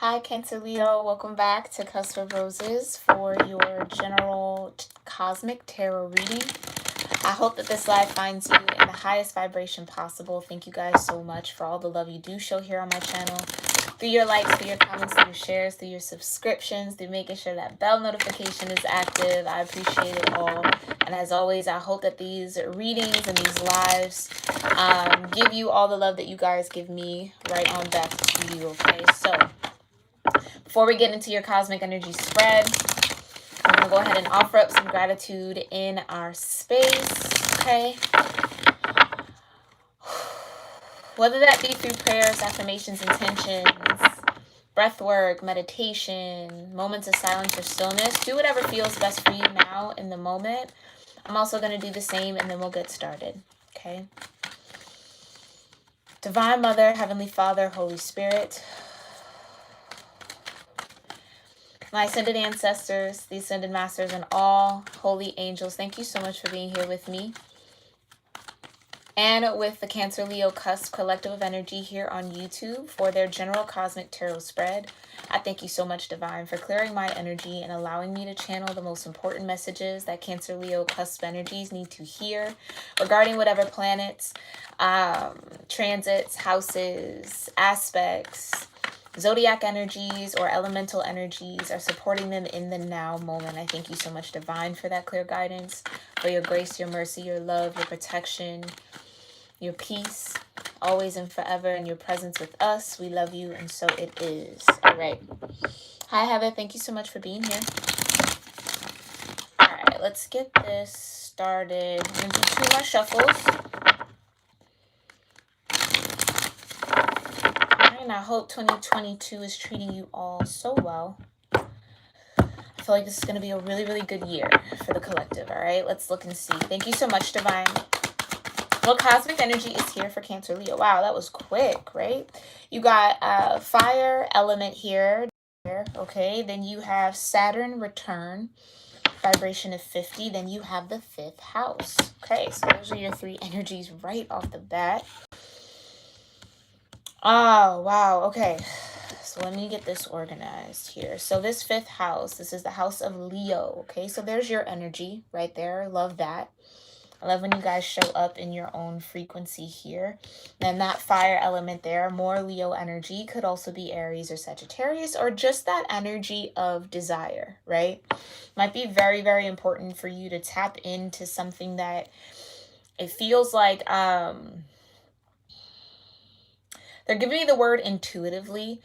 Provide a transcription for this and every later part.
Hi, Cancer Leo. Welcome back to Cusp of Roses for your general cosmic tarot reading. I hope that this live finds you in the highest vibration possible. Thank you guys so much for all the love you do show here on my channel. Through your likes, through your comments, through your shares, through your subscriptions, through making sure that bell notification is active. I appreciate it all. And as always, I hope that these readings and these lives give you all the love that you guys give me right on back to you, okay? So before we get into your cosmic energy spread, I'm going to go ahead and offer up some gratitude in our space, okay? Whether that be through prayers, affirmations, intentions, breath work, meditation, moments of silence or stillness, do whatever feels best for you now in the moment. I'm also going to do the same, and then we'll get started, okay? Divine Mother, Heavenly Father, Holy Spirit, my ascended ancestors, the ascended masters, and all holy angels, thank you so much for being here with me and with the Cancer Leo Cusp Collective of Energy here on YouTube for their general cosmic tarot spread. I thank you so much, Divine, for clearing my energy and allowing me to channel the most important messages that Cancer Leo Cusp energies need to hear regarding whatever planets, transits, houses, aspects, zodiac energies, or elemental energies are supporting them in the now moment. I thank you so much, Divine, for that clear guidance, for your grace, your mercy, your love, your protection, your peace, always and forever, and your presence with us. We love you, and so it is. All right. Hi, Heather. Thank you so much for being here. All right, let's get this started. I'm going to do 2 more shuffles. And I hope 2022 is treating you all so well. I feel like this is going to be a really, really good year for the collective. All right, let's look and see. Thank you so much, Divine. Well, cosmic energy is here for Cancer Leo. Wow, that was quick, right? You got fire element here. Okay, then you have Saturn Return, vibration of 50. Then you have the 5th house. Okay, so those are your 3 energies right off the bat. Oh, wow. Okay. So let me get this organized here. So this 5th house, this is the house of Leo. Okay, so there's your energy right there. Love that. I love when you guys show up in your own frequency here. Then that fire element there, more Leo energy, could also be Aries or Sagittarius, or just that energy of desire, right? Might be very, very important for you to tap into something that it feels like, they're giving me the word intuitively,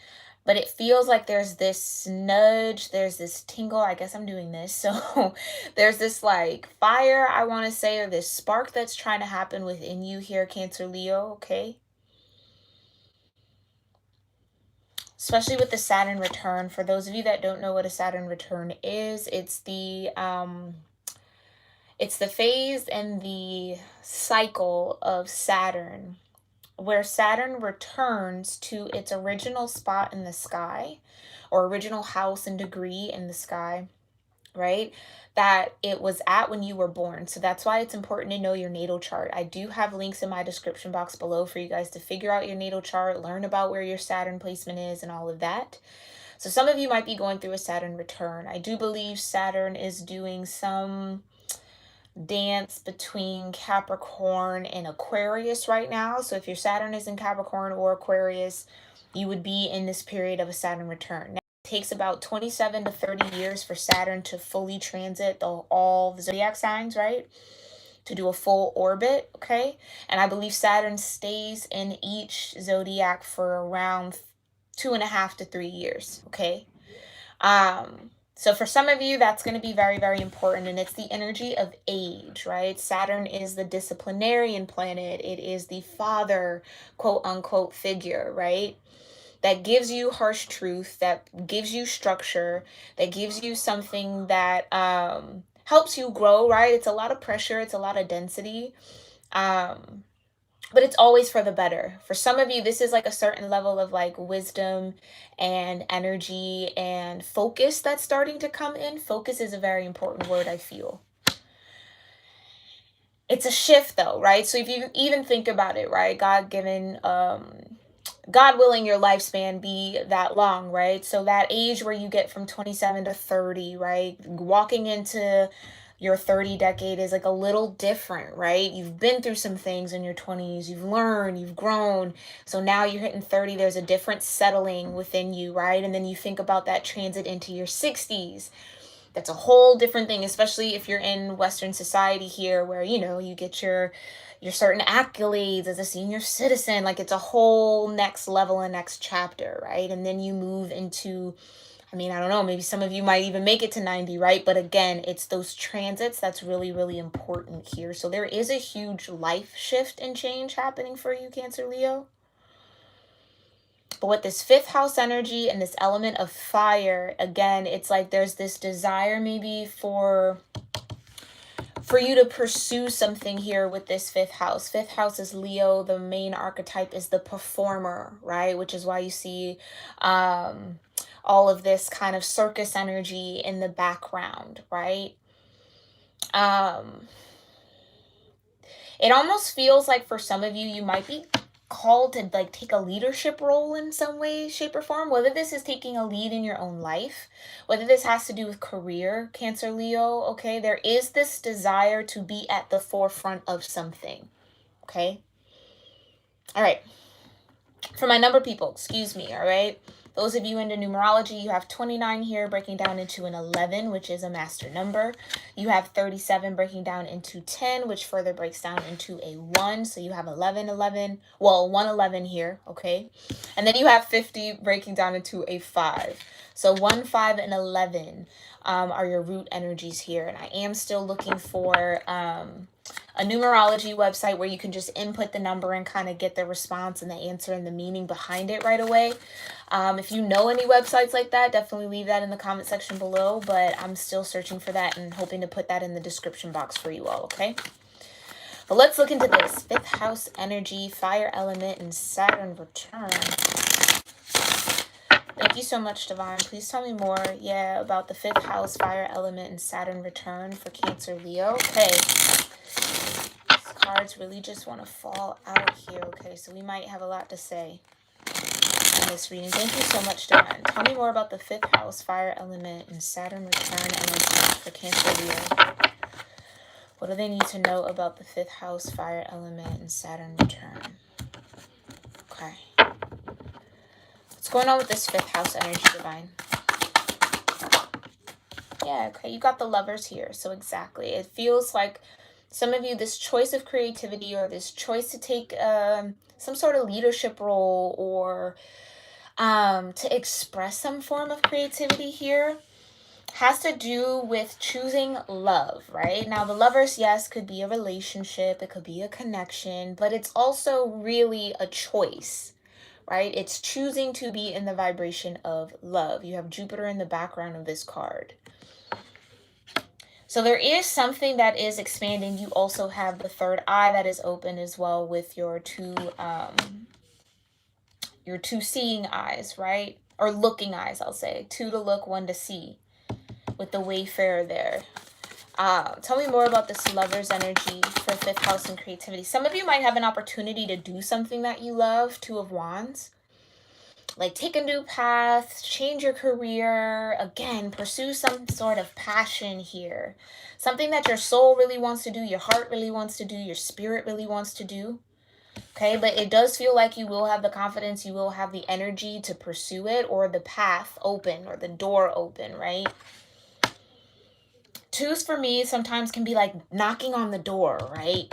but it feels like there's this nudge, there's this tingle. I guess I'm doing this. So there's this like fire, I want to say, or this spark that's trying to happen within you here, Cancer Leo, okay? Especially with the Saturn return. For those of you that don't know what a Saturn return is, it's the phase and the cycle of Saturn where Saturn returns to its original spot in the sky, or original house and degree in the sky, right? That it was at when you were born. So that's why it's important to know your natal chart. I do have links in my description box below for you guys to figure out your natal chart, learn about where your Saturn placement is and all of that. So some of you might be going through a Saturn return. I do believe Saturn is doing some dance between Capricorn and Aquarius right now. So if your Saturn is in Capricorn or Aquarius, you would be in this period of a Saturn return. Now, it takes about 27 to 30 years for Saturn to fully transit all the zodiac signs, right? To do a full orbit, okay? And I believe Saturn stays in each zodiac for around 2.5 to 3 years, okay? So for some of you, that's going to be very, very important. And it's the energy of age, right? Saturn is the disciplinarian planet. It is the father, quote unquote, figure, right? That gives you harsh truth, that gives you structure, that gives you something that helps you grow, right? It's a lot of pressure. It's a lot of density. But it's always for the better. For some of you, this is like a certain level of like wisdom and energy and focus that's starting to come in. Focus is a very important word, I feel. It's a shift though, right? So if you even think about it, right? God-given God willing, your lifespan be that long, right? So that age where you get from 27 to 30, right? Walking into your 30 decade is like a little different, right? You've been through some things in your 20s, you've learned, you've grown. So now you're hitting 30, there's a different settling within you, right? And then you think about that transit into your 60s. That's a whole different thing, especially if you're in Western society here where, you know, you get your certain accolades as a senior citizen. Like, it's a whole next level and next chapter, right? And then you move into, I mean, I don't know, maybe some of you might even make it to 90, right? But again, it's those transits that's really, really important here. So there is a huge life shift and change happening for you, Cancer Leo. But with this fifth house energy and this element of fire, again, it's like there's this desire maybe for you to pursue something here with this fifth house. Fifth house is Leo. The main archetype is the performer, right? Which is why you see all of this kind of circus energy in the background, right? It almost feels like for some of you, you might be called to like take a leadership role in some way, shape, or form, whether this is taking a lead in your own life, whether this has to do with career, Cancer Leo. Okay, there is this desire to be at the forefront of something. Okay, all right, for my number people, excuse me. All right, those of you into numerology, you have 29 here breaking down into an 11, which is a master number. You have 37 breaking down into 10, which further breaks down into a 1. So you have 11, 11, well, 111 here, okay? And then you have 50 breaking down into a 5. So 1, 5, and 11 are your root energies here. And I am still looking for a numerology website where you can just input the number and kind of get the response and the answer and the meaning behind it right away. If you know any websites like that, definitely leave that in the comment section below, but I'm still searching for that and hoping to put that in the description box for you all, okay? But let's look into this. Fifth house energy, fire element, and Saturn return. Thank you so much, Divine. Please tell me more, about the fifth house, fire element, and Saturn return for Cancer Leo. Okay. These cards really just want to fall out here, okay? So we might have a lot to say in this reading. Thank you so much, Divine. Tell me more about the fifth house, fire element, and Saturn return energy for Cancer Leo. What do they need to know about the fifth house, fire element, and Saturn return? Okay. What's going on with this fifth house energy, Divine? Yeah, okay. You got the Lovers here. So exactly. It feels like some of you, this choice of creativity or this choice to take some sort of leadership role or to express some form of creativity here has to do with choosing love, right? Now, the Lovers, yes, could be a relationship, it could be a connection, but it's also really a choice, right? It's choosing to be in the vibration of love. You have Jupiter in the background of this card. So there is something that is expanding. You also have the third eye that is open as well with your two seeing eyes, right? Or looking eyes, I'll say. 2 to look, 1 to see. With the Wayfarer there. Tell me more about this Lover's energy for fifth house and creativity. Some of you might have an opportunity to do something that you love. 2 of Wands. Like take a new path, change your career, again, pursue some sort of passion here. Something that your soul really wants to do, your heart really wants to do, your spirit really wants to do. Okay, but it does feel like you will have the confidence, you will have the energy to pursue it, or the path open, or the door open, right? 2s for me sometimes can be like knocking on the door, right?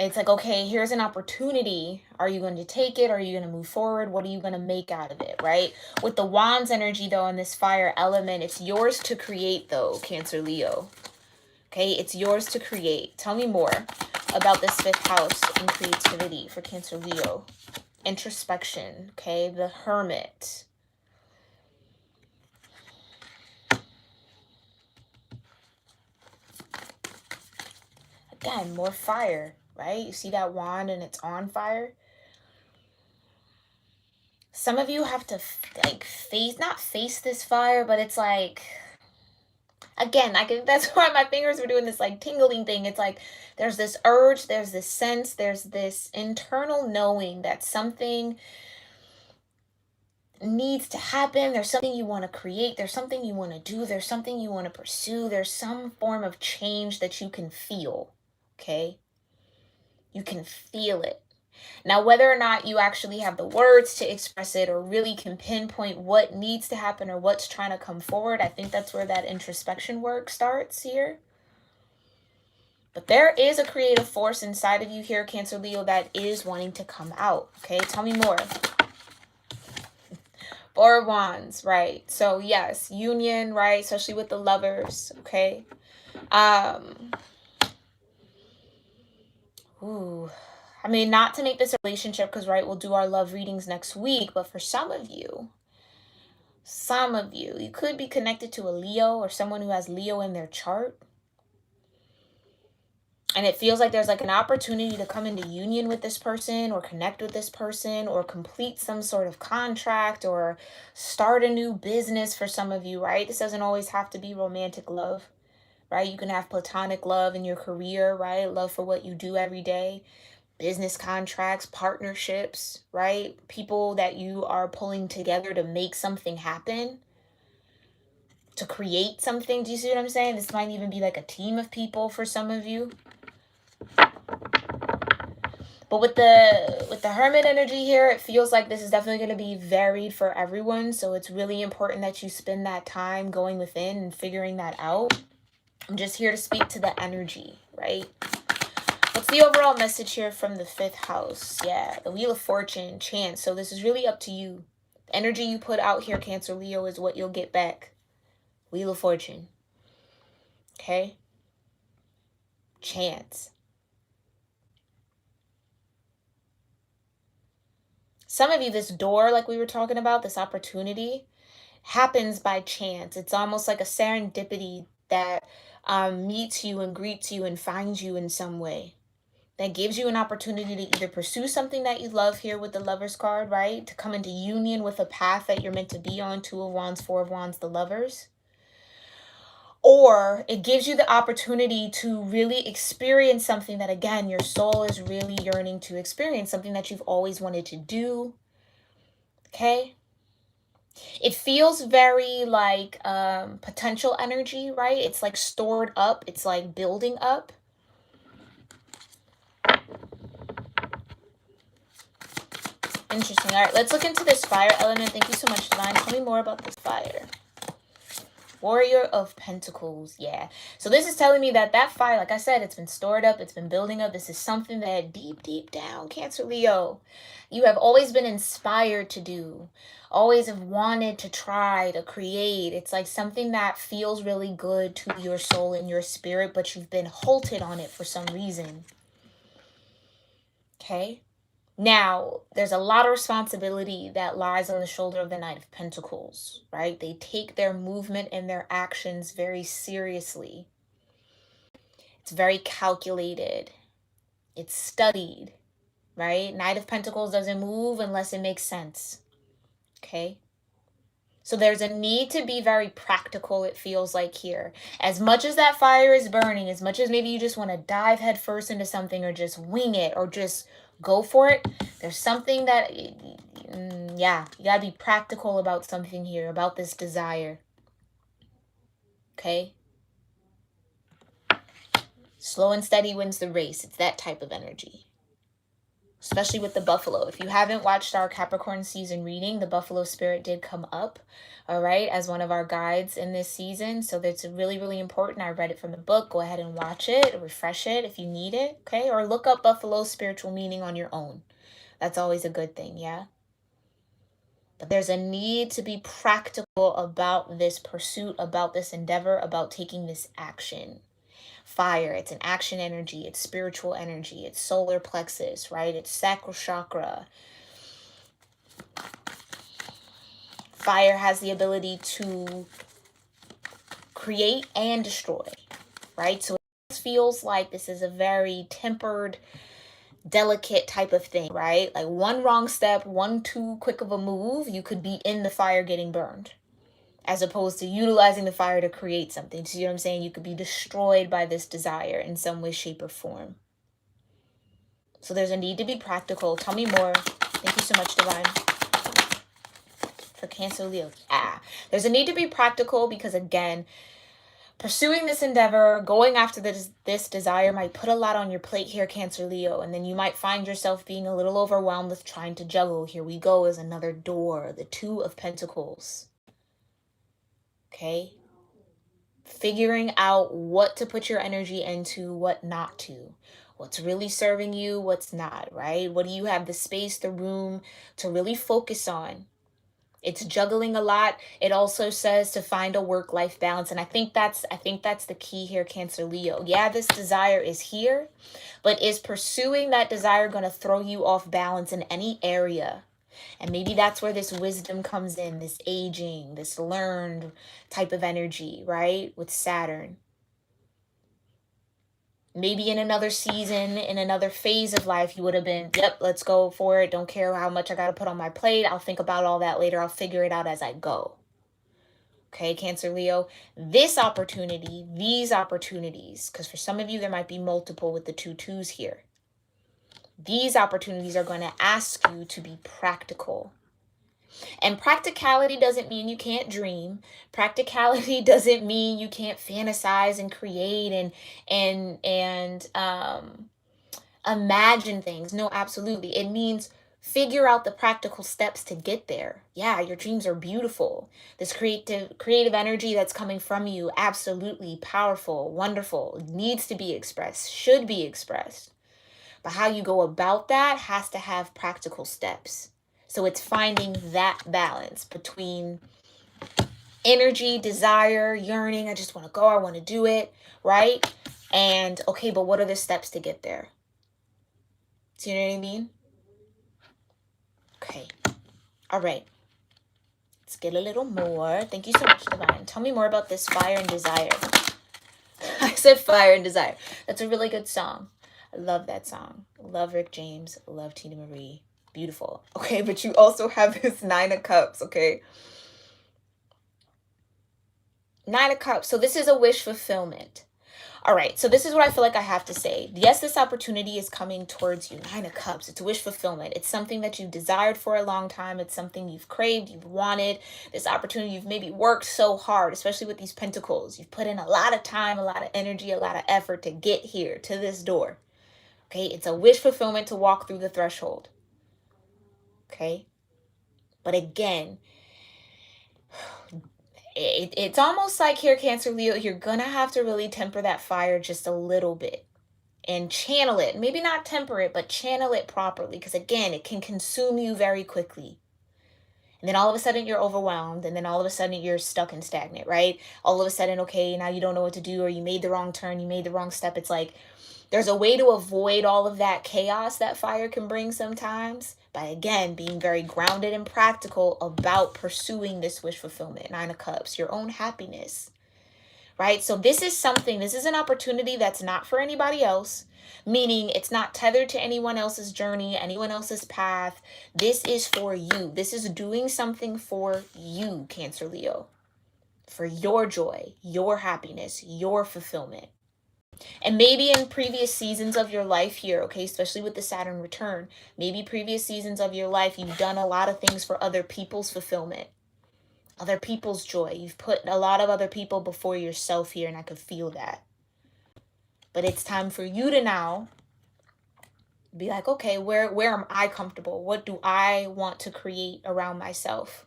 It's like, okay, here's an opportunity. Are you going to take it? Are you going to move forward? What are you going to make out of it, right? With the Wands energy, though, and this fire element, it's yours to create, though, Cancer Leo. Okay, it's yours to create. Tell me more about this fifth house and creativity for Cancer Leo. Introspection, okay? The Hermit. Again, more fire, right? You see that wand and it's on fire? Some of you have to like not face this fire, but it's like Again, I can that's why my fingers were doing this like tingling thing. It's like there's this urge, there's this sense, there's this internal knowing that something needs to happen. There's something you want to create, there's something you want to do, there's something you want to pursue, there's some form of change that you can feel. Okay? You can feel it. Now, whether or not you actually have the words to express it or really can pinpoint what needs to happen or what's trying to come forward, I think that's where that introspection work starts here. But there is a creative force inside of you here, Cancer Leo, that is wanting to come out. Okay, tell me more. Four of Wands, right? So yes, union, right? Especially with the lovers, okay? Ooh. I mean, not to make this a relationship, because right, we'll do our love readings next week, but for some of you could be connected to a Leo or someone who has Leo in their chart. And it feels like there's like an opportunity to come into union with this person or connect with this person or complete some sort of contract or start a new business for some of you, right? This doesn't always have to be romantic love, right? You can have platonic love in your career, right? Love for what you do every day, business contracts, partnerships, right? People that you are pulling together to make something happen, to create something. Do you see what I'm saying? This might even be like a team of people for some of you. But with the Hermit energy here, it feels like this is definitely going to be varied for everyone. So it's really important that you spend that time going within and figuring that out. I'm just here to speak to the energy, right? What's the overall message here from the 5th house? Yeah, the Wheel of Fortune, chance. So this is really up to you. The energy you put out here, Cancer Leo, is what you'll get back. Wheel of Fortune. Okay? Chance. Some of you, this door, like we were talking about, this opportunity, happens by chance. It's almost like a serendipity that meets you and greets you and finds you in some way. That gives you an opportunity to either pursue something that you love here with the Lovers card, right? To come into union with a path that you're meant to be on. 2 of Wands, 4 of Wands, the Lovers. Or it gives you the opportunity to really experience something that, again, your soul is really yearning to experience. Something that you've always wanted to do. Okay? It feels very like potential energy, right? It's like stored up. It's like building up. Interesting. All right, let's look into this fire element. Thank you so much, Divine. Tell me more about this fire. Warrior of Pentacles. Yeah. So this is telling me that that fire, like I said, it's been stored up. It's been building up. This is something that deep, deep down, Cancer Leo, you have always been inspired to do. Always have wanted to try to create. It's like something that feels really good to your soul and your spirit, but you've been halted on it for some reason. Okay? Now, there's a lot of responsibility that lies on the shoulder of the Knight of Pentacles, right? They take their movement and their actions very seriously. It's very calculated. It's studied, right? Knight of Pentacles doesn't move unless it makes sense, okay? So there's a need to be very practical, it feels like here. As much as that fire is burning, as much as maybe you just want to dive headfirst into something or just wing it or just go for it, there's something that, yeah, you got to be practical about something here, about this desire. Okay? Slow and steady wins the race. It's that type of energy. Especially with the buffalo. If you haven't watched our Capricorn season reading, the buffalo spirit did come up, all right, as one of our guides in this season. So that's really, really important. I read it from the book. Go ahead and watch it, refresh it if you need it, okay? Or look up buffalo spiritual meaning on your own. That's always a good thing, yeah? But there's a need to be practical about this pursuit, about this endeavor, about taking this action. Fire, it's an action energy, it's spiritual energy, it's solar plexus, right? It's sacral chakra. Fire has the ability to create and destroy, right? So it feels like this is a very tempered, delicate type of thing, right? Like one wrong step, one too quick of a move, you could be in the fire getting burned. as opposed to utilizing the fire to create something. See what I'm saying? You could be destroyed by this desire in some way, shape, or form. So there's a need to be practical. Tell me more. Thank you so much, Divine. For Cancer, Leo. Yeah. There's a need to be practical because, again, pursuing this endeavor, going after this desire might put a lot on your plate here, Cancer, Leo. And then you might find yourself being a little overwhelmed with trying to juggle. Here we go is another door. The Two of Pentacles. Okay? Figuring out what to put your energy into, what not to. What's really serving you, what's not, right? What do you have the space, the room to really focus on? It's juggling a lot. It also says to find a work-life balance. And I think that's the key here, Cancer, Leo. Yeah, this desire is here, but is pursuing that desire going to throw you off balance in any area? And maybe that's where this wisdom comes in, this aging, this learned type of energy, right? With Saturn. Maybe in another season, in another phase of life, you would have been, yep, let's go for it. Don't care how much I got to put on my plate. I'll think about all that later. I'll figure it out as I go. Okay, Cancer, Leo, this opportunity, these opportunities, because for some of you, there might be multiple with the 2 2s here. These opportunities are going to ask you to be practical. And practicality doesn't mean you can't dream. Practicality doesn't mean you can't fantasize and create and imagine things. No, absolutely. It means figure out the practical steps to get there. Yeah, your dreams are beautiful. This creative energy that's coming from you, absolutely powerful, wonderful, needs to be expressed, should be expressed. But how you go about that has to have practical steps. So it's finding that balance between energy, desire, yearning. I just want to go. I want to do it. Right? And okay, but what are the steps to get there? Do you know what I mean? Okay. All right. Let's get a little more. Thank you so much, Divine. Tell me more about this Fire and Desire. I said Fire and Desire. That's a really good song. I love that song. Love Rick James. Love Tina Marie. Beautiful. Okay, but you also have this 9 of Cups, okay? 9 of Cups. So this is a wish fulfillment. All right, so this is what I feel like I have to say. Yes, this opportunity is coming towards you. 9 of Cups. It's a wish fulfillment. It's something that you've desired for a long time. It's something you've craved, you've wanted. This opportunity, you've maybe worked so hard, especially with these pentacles. You've put in a lot of time, a lot of energy, a lot of effort to get here, to this door. Okay, it's a wish fulfillment to walk through the threshold. Okay, but again, it's almost like here, Cancer, Leo, you're gonna have to really temper that fire just a little bit and channel it. Maybe not temper it, but channel it properly, because again, it can consume you very quickly. And then all of a sudden you're overwhelmed, and then all of a sudden you're stuck and stagnant, right? All of a sudden, okay, now you don't know what to do, or you made the wrong turn, you made the wrong step. It's like there's a way to avoid all of that chaos that fire can bring sometimes by, again, being very grounded and practical about pursuing this wish fulfillment. 9 of Cups, your own happiness, right? So this is an opportunity that's not for anybody else, meaning it's not tethered to anyone else's journey, anyone else's path. This is for you. This is doing something for you, Cancer, Leo, for your joy, your happiness, your fulfillment. And maybe in previous seasons of your life here, okay, especially with the Saturn return, maybe previous seasons of your life, you've done a lot of things for other people's fulfillment, other people's joy. You've put a lot of other people before yourself here, and I could feel that. But it's time for you to now be like, okay, where am I comfortable? What do I want to create around myself?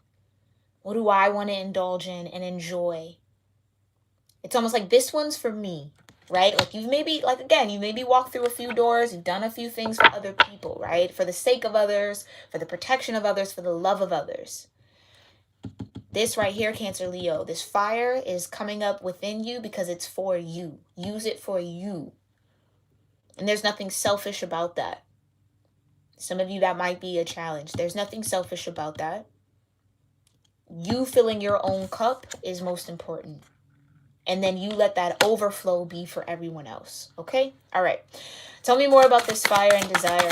What do I want to indulge in and enjoy? It's almost like this one's for me. Right? Like you maybe walked through a few doors, you've done a few things for other people, right? For the sake of others, for the protection of others, for the love of others. This right here, Cancer, Leo, this fire is coming up within you because it's for you. Use it for you. And there's nothing selfish about that. Some of you, that might be a challenge. There's nothing selfish about that. You filling your own cup is most important. And then you let that overflow be for everyone else. Okay? All right. Tell me more about this Fire and Desire.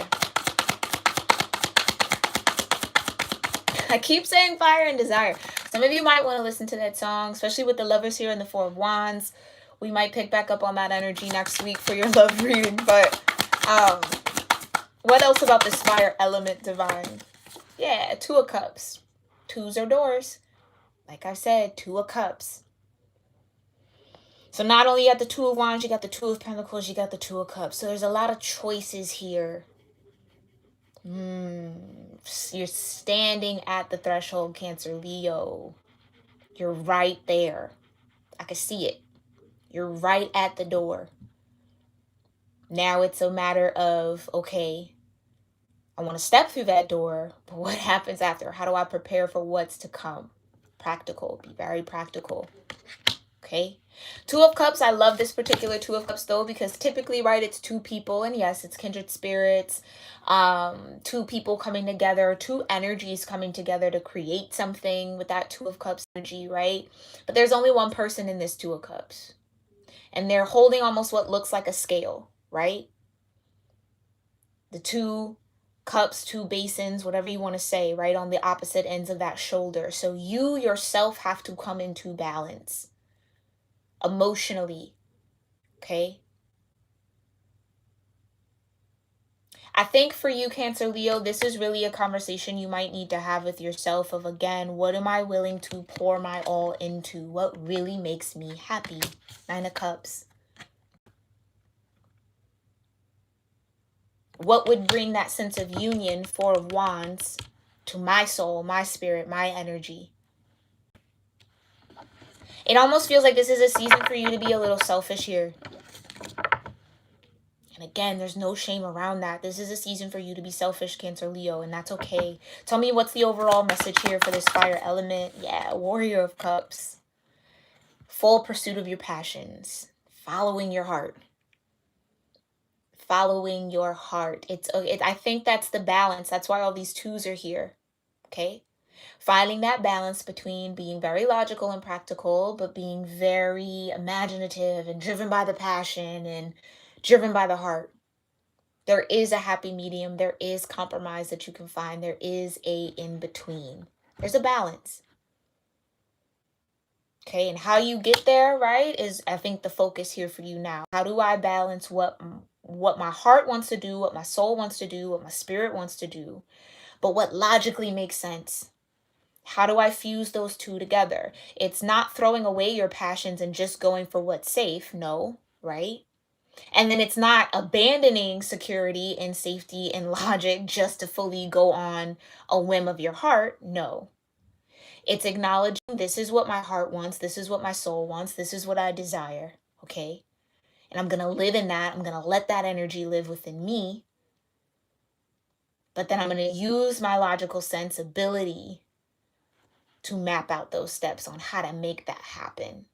I keep saying Fire and Desire. Some of you might want to listen to that song, especially with the lovers here and the Four of Wands. We might pick back up on that energy next week for your love reading. But what else about this fire element, divine? Yeah, Two of Cups. Twos are doors. Like I said, Two of Cups. So not only you got the Two of Wands, you got the Two of Pentacles, you got the Two of Cups. So there's a lot of choices here. You're standing at the threshold, Cancer, Leo. You're right there. I can see it. You're right at the door. Now it's a matter of, okay, I want to step through that door, but what happens after? How do I prepare for what's to come? Practical. Be very practical. Okay. Two of Cups. I love this particular Two of Cups though, because typically, right, it's two people, and yes, it's kindred spirits, two people coming together, two energies coming together to create something with that Two of Cups energy, right? But there's only one person in this Two of Cups, and they're holding almost what looks like a scale, right? The two cups, two basins, whatever you want to say, right, on the opposite ends of that shoulder. So you yourself have to come into balance emotionally, okay? I think for you, Cancer, Leo, this is really a conversation you might need to have with yourself of, again, what am I willing to pour my all into? What really makes me happy? Nine of Cups. What would bring that sense of union, Four of Wands, to my soul, my spirit, my energy? It almost feels like this is a season for you to be a little selfish here. And again, there's no shame around that. This is a season for you to be selfish, Cancer, Leo, and that's okay. Tell me what's the overall message here for this fire element. Yeah, Warrior of Cups. Full pursuit of your passions. Following your heart. Following your heart. I think that's the balance. That's why all these twos are here. Okay? Finding that balance between being very logical and practical, but being very imaginative and driven by the passion and driven by the heart. There is a happy medium. There is compromise that you can find. There is a in-between. There's a balance. Okay, and how you get there, right, is I think the focus here for you now. How do I balance what my heart wants to do, what my soul wants to do, what my spirit wants to do, but what logically makes sense? How do I fuse those two together? It's not throwing away your passions and just going for what's safe. No, right? And then it's not abandoning security and safety and logic just to fully go on a whim of your heart. No. It's acknowledging this is what my heart wants. This is what my soul wants. This is what I desire. Okay? And I'm going to live in that. I'm going to let that energy live within me. But then I'm going to use my logical sensibility to map out those steps on how to make that happen.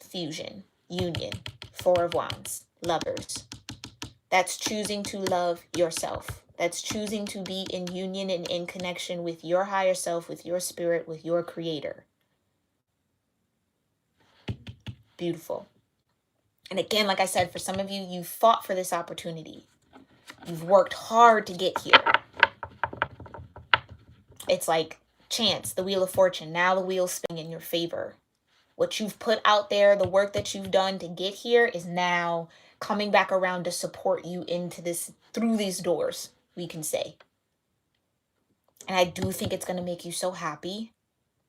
Fusion, union, Four of Wands, lovers. That's choosing to love yourself. That's choosing to be in union and in connection with your higher self, with your spirit, with your creator. Beautiful. And again, like I said, for some of you, you fought for this opportunity. You've worked hard to get here. It's like chance, the wheel of fortune. Now the wheel's spinning in your favor. What you've put out there, the work that you've done to get here is now coming back around to support you into this, through these doors, we can say. And I do think it's going to make you so happy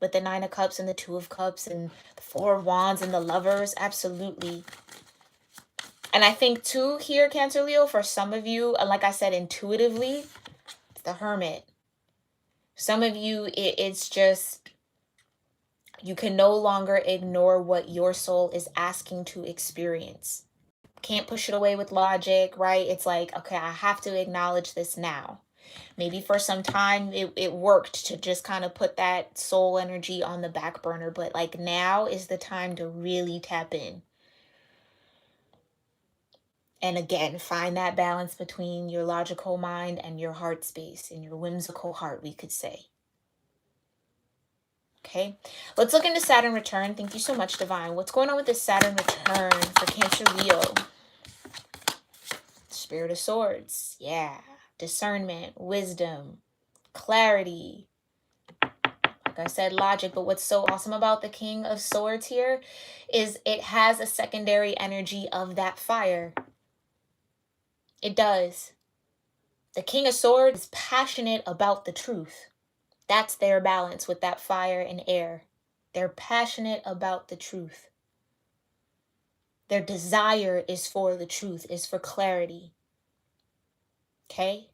with the Nine of Cups and the Two of Cups and the Four of Wands and the lovers. Absolutely. And I think too here, Cancer, Leo, for some of you, like I said, intuitively, the Hermit. Some of you, it's just, you can no longer ignore what your soul is asking to experience. Can't push it away with logic, right? It's like, okay, I have to acknowledge this now. Maybe for some time it worked to just kind of put that soul energy on the back burner, but like now is the time to really tap in. And again, find that balance between your logical mind and your heart space, and your whimsical heart, we could say. Okay, let's look into Saturn return. Thank you so much, Divine. What's going on with this Saturn return for Cancer, Leo? Spirit of Swords. Yeah. Discernment, wisdom, clarity. Like like I said, logic. But what's so awesome about the King of Swords here is it has a secondary energy of that fire. It does. The King of Swords is passionate about the truth. That's their balance with that fire and air. They're passionate about the truth. Their desire is for the truth, is for clarity. Okay?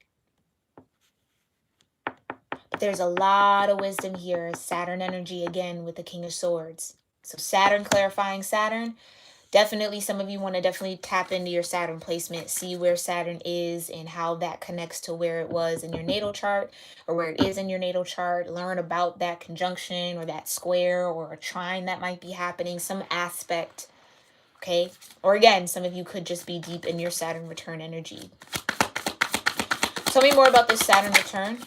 But there's a lot of wisdom here. Saturn energy again with the King of Swords. So Saturn clarifying Saturn. Definitely some of you want to definitely tap into your Saturn placement, see where Saturn is and how that connects to where it was in your natal chart or where it is in your natal chart. Learn about that conjunction or that square or a trine that might be happening, some aspect, okay? Or again, some of you could just be deep in your Saturn return energy. Tell me more about this Saturn return.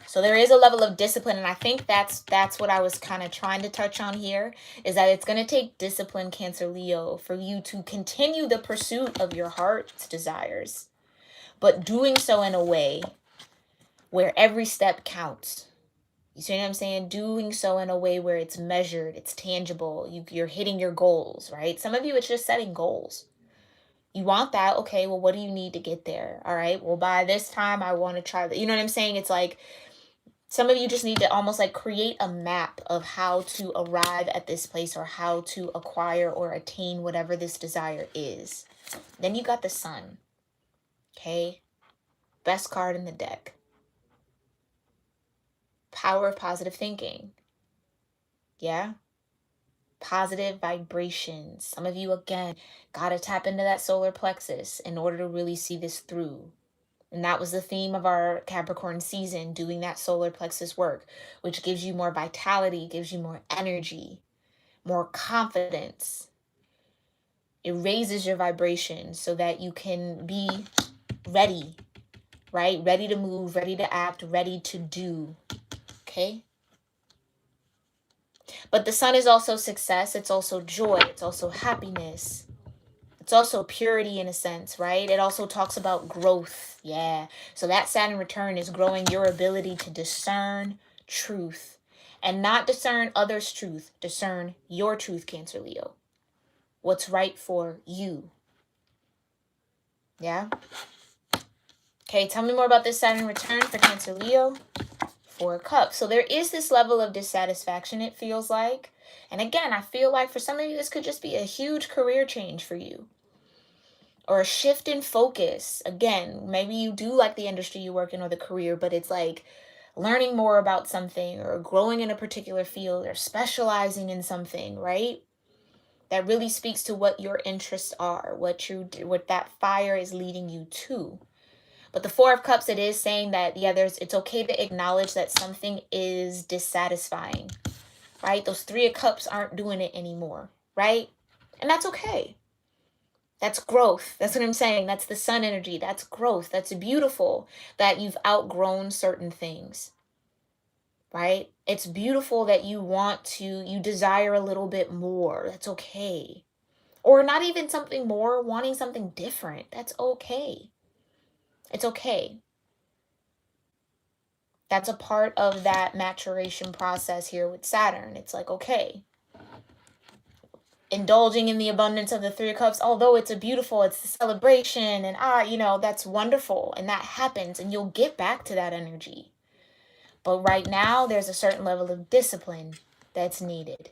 So there is a level of discipline, and I think that's what I was kind of trying to touch on here, is that it's going to take discipline, Cancer Leo, for you to continue the pursuit of your heart's desires, but doing so in a way where every step counts. You see what I'm saying? Doing so in a way where it's measured, it's tangible, you're hitting your goals, right? Some of you, it's just setting goals. You want that, okay, well, what do you need to get there? All right, well, by this time, I want to try that. You know what I'm saying? It's like, some of you just need to almost like create a map of how to arrive at this place or how to acquire or attain whatever this desire is. Then you got the Sun. Okay? Best card in the deck. Power of positive thinking. Yeah? Positive vibrations. Some of you, again, got to tap into that solar plexus in order to really see this through. And that was the theme of our Capricorn season, doing that solar plexus work, which gives you more vitality, gives you more energy, more confidence. It raises your vibration so that you can be ready, right? Ready to move, ready to act, ready to do, okay? But the Sun is also success. It's also joy. It's also happiness. It's also purity in a sense, right? It also talks about growth. Yeah. So that Saturn return is growing your ability to discern truth and not discern others' truth. Discern your truth, Cancer Leo. What's right for you. Yeah. Okay. Tell me more about this Saturn return for Cancer Leo. 4 of Cups. So there is this level of dissatisfaction, it feels like. And again, I feel like for some of you, this could just be a huge career change for you. Or a shift in focus. Again, maybe you do like the industry you work in or the career, but it's like learning more about something or growing in a particular field or specializing in something, right? That really speaks to what your interests are, what that fire is leading you to. But the 4 of Cups, it is saying that, yeah, it's okay to acknowledge that something is dissatisfying, right? Those 3 of Cups aren't doing it anymore, right? And that's okay. That's growth. That's what I'm saying. That's the Sun energy. That's growth. That's beautiful that you've outgrown certain things, right? It's beautiful that you desire a little bit more. That's okay. Or not even something more, wanting something different. That's okay. It's okay. That's a part of that maturation process here with Saturn. It's like, okay. Indulging in the abundance of the 3 of Cups, although it's it's the celebration and that's wonderful and that happens and you'll get back to that energy. But right now there's a certain level of discipline that's needed.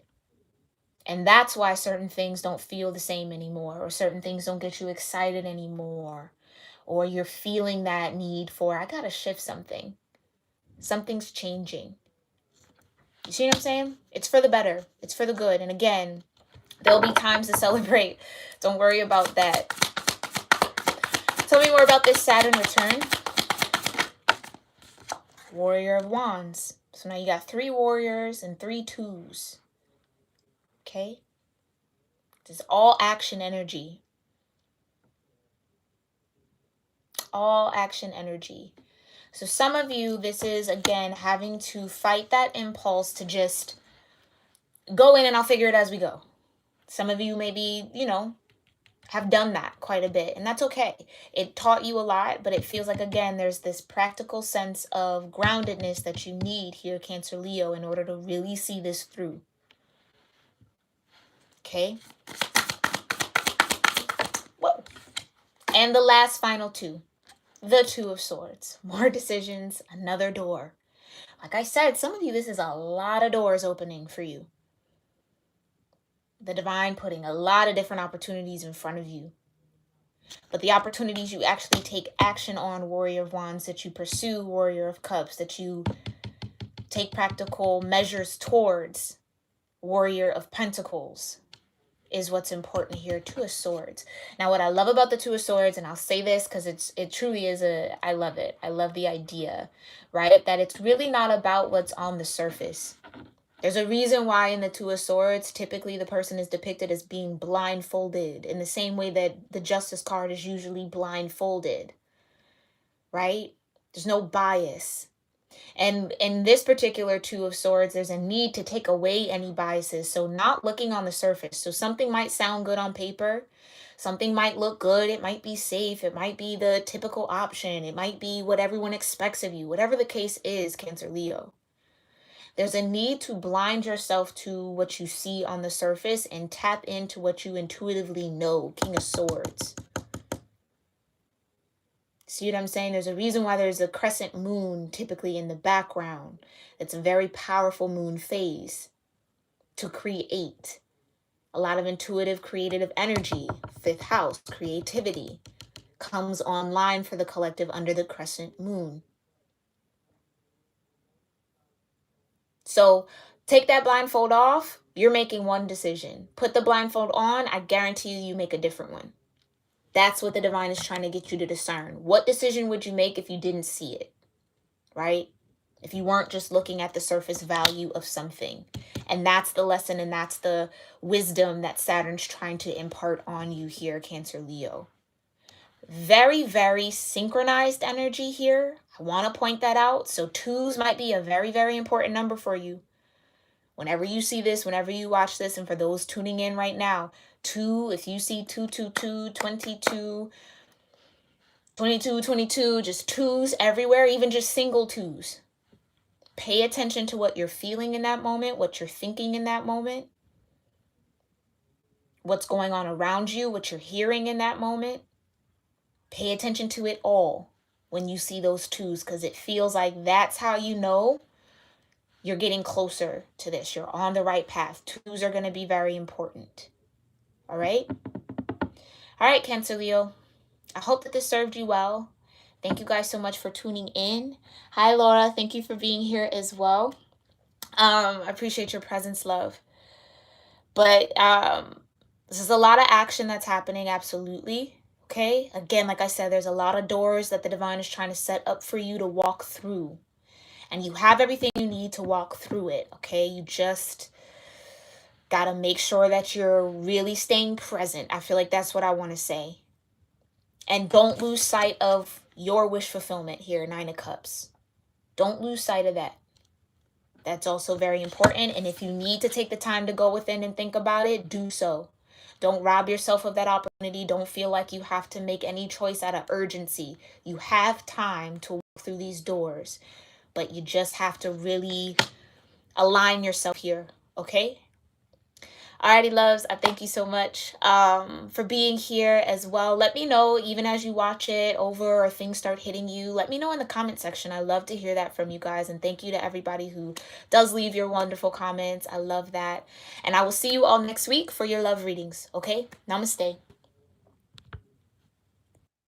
And that's why certain things don't feel the same anymore, or certain things don't get you excited anymore, or you're feeling that need for, I gotta shift something. Something's changing. You see what I'm saying? It's for the better. It's for the good. And again, there'll be times to celebrate. Don't worry about that. Tell me more about this Saturn return. Warrior of Wands. So now you got 3 warriors and 3 twos. Okay? This is all action energy. All action energy. So some of you, this is, again, having to fight that impulse to just go in and I'll figure it as we go. Some of you maybe, have done that quite a bit, and that's okay. It taught you a lot, but it feels like, again, there's this practical sense of groundedness that you need here, Cancer Leo, in order to really see this through. Okay? Whoa. And the last final two. The Two of Swords. More decisions, another door. Like I said, some of you, this is a lot of doors opening for you. The divine putting a lot of different opportunities in front of you. But the opportunities you actually take action on, Warrior of Wands, that you pursue, Warrior of Cups, that you take practical measures towards, Warrior of Pentacles, is what's important here. Two of Swords. Now, what I love about the Two of Swords, and I'll say this because it truly is I love it. I love the idea, right? That it's really not about what's on the surface. There's a reason why in the Two of Swords, typically the person is depicted as being blindfolded, in the same way that the Justice card is usually blindfolded, right? There's no bias. And in this particular Two of Swords, there's a need to take away any biases. So not looking on the surface. So something might sound good on paper. Something might look good. It might be safe. It might be the typical option. It might be what everyone expects of you. Whatever the case is, Cancer Leo. There's a need to blind yourself to what you see on the surface and tap into what you intuitively know. King of Swords. See what I'm saying? There's a reason why there's a crescent moon typically in the background. It's a very powerful moon phase to create. A lot of intuitive, creative energy. Fifth house, creativity, comes online for the collective under the crescent moon. So take that blindfold off. You're making one decision. Put the blindfold on. I guarantee you make a different one. That's what the divine is trying to get you to discern. What decision would you make if you didn't see it, right? If you weren't just looking at the surface value of something. And that's the lesson, and that's the wisdom that Saturn's trying to impart on you here, Cancer Leo. Very, very synchronized energy here. I want to point that out. So twos might be a very, very important number for you. Whenever you see this, whenever you watch this, and for those tuning in right now, 2, if you see 222, 22, 22, 22, just twos everywhere, even just single twos. Pay attention to what you're feeling in that moment, what you're thinking in that moment, what's going on around you, what you're hearing in that moment. Pay attention to it all when you see those twos, because it feels like that's how you know you're getting closer to this. You're on the right path. Twos are going to be very important. All right? All right, Cancer Leo. I hope that this served you well. Thank you guys so much for tuning in. Hi, Laura. Thank you for being here as well. I appreciate your presence, love. But this is a lot of action that's happening, absolutely. Okay? Again, like I said, there's a lot of doors that the divine is trying to set up for you to walk through. And you have everything you need to walk through it, okay? You just got to make sure that you're really staying present. I feel like that's what I want to say. And don't lose sight of your wish fulfillment here, Nine of Cups. Don't lose sight of that. That's also very important. And if you need to take the time to go within and think about it, do so. Don't rob yourself of that opportunity. Don't feel like you have to make any choice out of urgency. You have time to walk through these doors, but you just have to really align yourself here, okay? Alrighty, loves, I thank you so much for being here as well. Let me know, even as you watch it over or things start hitting you, let me know in the comment section. I love to hear that from you guys. And thank you to everybody who does leave your wonderful comments. I love that. And I will see you all next week for your love readings, okay? Namaste.